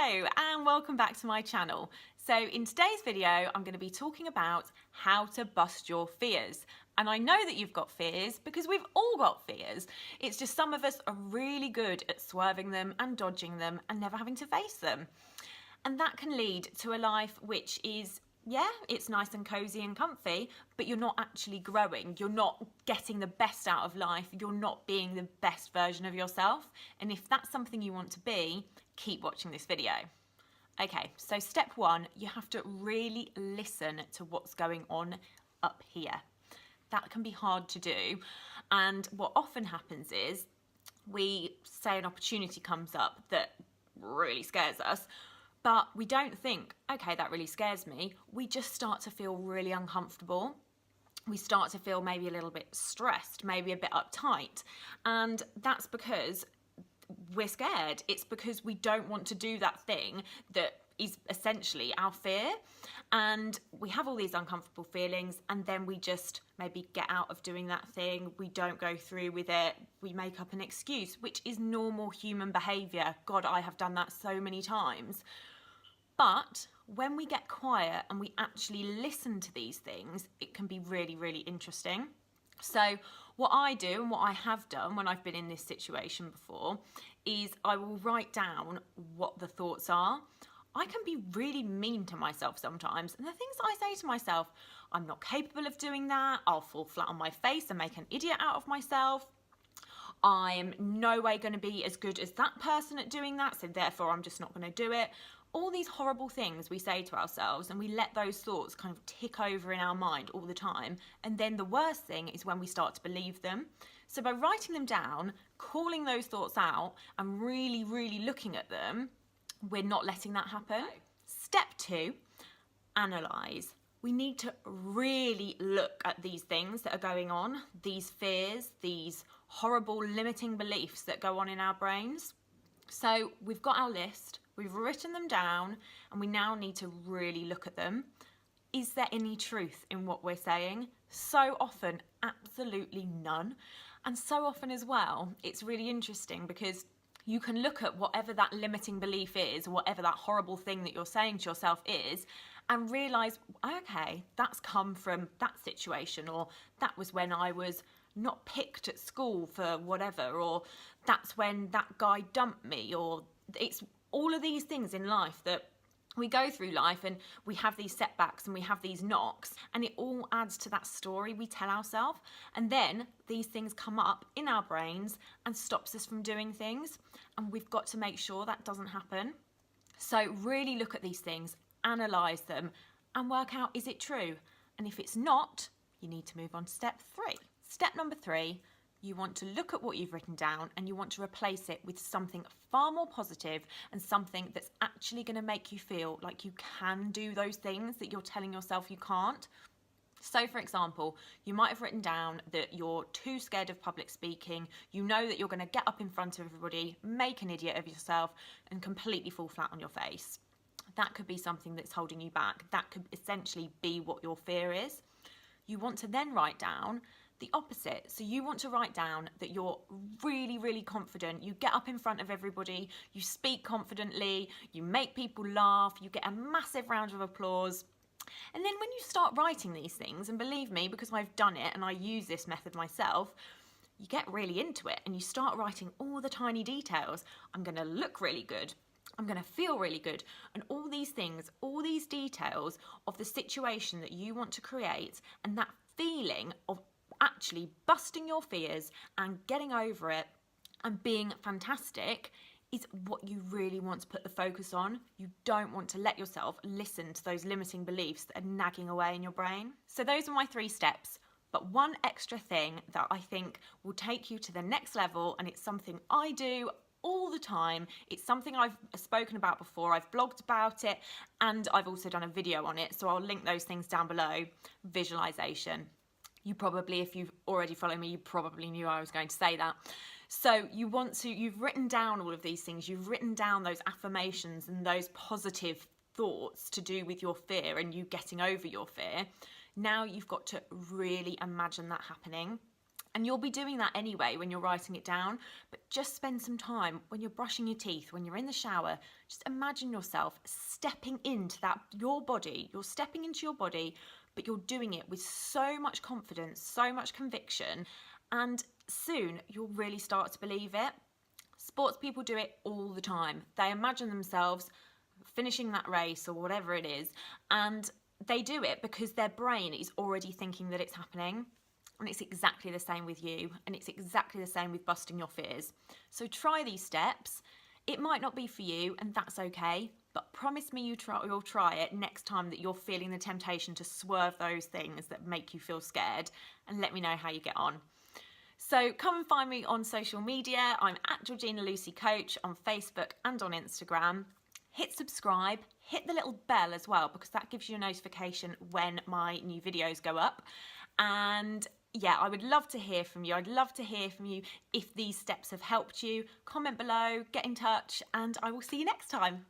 Hello and welcome back to my channel. So in today's video I'm going to be talking about how to bust your fears. And I know that you've got fears because we've all got fears. It's just some of us are really good at swerving them and dodging them and never having to face them. And that can lead to a life which is, yeah, it's nice and cozy and comfy, but you're not actually growing. You're not getting the best out of life. You're not being the best version of yourself. And if that's something you want to be, keep watching this video. Okay, so step one, you have to really listen to what's going on up here. That can be hard to do. And what often happens is we say an opportunity comes up that really scares us, but we don't think, okay, that really scares me. We just start to feel really uncomfortable. We start to feel maybe a little bit stressed, maybe a bit uptight. And that's because we're scared. It's because we don't want to do that thing that is essentially our fear. And we have all these uncomfortable feelings, and then we just maybe get out of doing that thing. We don't go through with it. We make up an excuse, which is normal human behavior. God, I have done that so many times. But when we get quiet and we actually listen to these things, it can be really, really interesting. So what I do and what I have done when I've been in this situation before is I will write down what the thoughts are. I can be really mean to myself sometimes, and the things I say to myself, I'm not capable of doing that, I'll fall flat on my face and make an idiot out of myself. I'm no way going to be as good as that person at doing that, so therefore I'm just not going to do it. All these horrible things we say to ourselves, and we let those thoughts kind of tick over in our mind all the time. And then the worst thing is when we start to believe them. So by writing them down, calling those thoughts out, and really, really looking at them, we're not letting that happen. Step two, analyse. We need to really look at these things that are going on, these fears, these horrible limiting beliefs that go on in our brains. So we've got our list, we've written them down, and we now need to really look at them. Is there any truth in what we're saying? So often, absolutely none. And so often as well, it's really interesting because you can look at whatever that limiting belief is, whatever that horrible thing that you're saying to yourself is, and realise, okay, that's come from that situation, or that was when I was not picked at school for whatever, or that's when that guy dumped me, or it's all of these things in life that we go through life and we have these setbacks and we have these knocks, and it all adds to that story we tell ourselves. And then these things come up in our brains and stops us from doing things. And we've got to make sure that doesn't happen. So really look at these things, analyse them, and work out, is it true? And if it's not, you need to move on to step three. Step number three, you want to look at what you've written down and you want to replace it with something far more positive and something that's actually going to make you feel like you can do those things that you're telling yourself you can't. So for example, you might have written down that you're too scared of public speaking. You know that you're going to get up in front of everybody, make an idiot of yourself, and completely fall flat on your face. That could be something that's holding you back. That could essentially be what your fear is. You want to then write down the opposite. So you want to write down that you're really, really confident. You get up in front of everybody, you speak confidently, you make people laugh, you get a massive round of applause. And then when you start writing these things, and believe me, because I've done it and I use this method myself, you get really into it and you start writing all the tiny details. I'm going to look really good. I'm going to feel really good. And all these things, all these details of the situation that you want to create, and that feeling of actually busting your fears and getting over it and being fantastic is what you really want to put the focus on. You don't want to let yourself listen to those limiting beliefs that are nagging away in your brain. So those are my 3 steps. But one extra thing that I think will take you to the next level, and it's something I do all the time. It's something I've spoken about before. I've blogged about it, and I've also done a video on it. So I'll link those things down below. Visualization. You probably, if you've already followed me, you probably knew I was going to say that. So you've written down all of these things. You've written down those affirmations and those positive thoughts to do with your fear and you getting over your fear. Now you've got to really imagine that happening. And you'll be doing that anyway when you're writing it down, but just spend some time when you're brushing your teeth, when you're in the shower, just imagine yourself stepping into your body. You're stepping into your body, but you're doing it with so much confidence, so much conviction, and soon you'll really start to believe it. Sports people do it all the time. They imagine themselves finishing that race or whatever it is, and they do it because their brain is already thinking that it's happening. And it's exactly the same with you, and it's exactly the same with busting your fears. So try these steps. It might not be for you, and that's okay, but promise me you'll try it next time that you're feeling the temptation to swerve those things that make you feel scared, and let me know how you get on. So come and find me on social media. I'm at Georgina Lucy Coach on Facebook and on Instagram. Hit subscribe, hit the little bell as well, because that gives you a notification when my new videos go up. And yeah, I would love to hear from you. I'd love to hear from you if these steps have helped you. Comment below, get in touch, and I will see you next time.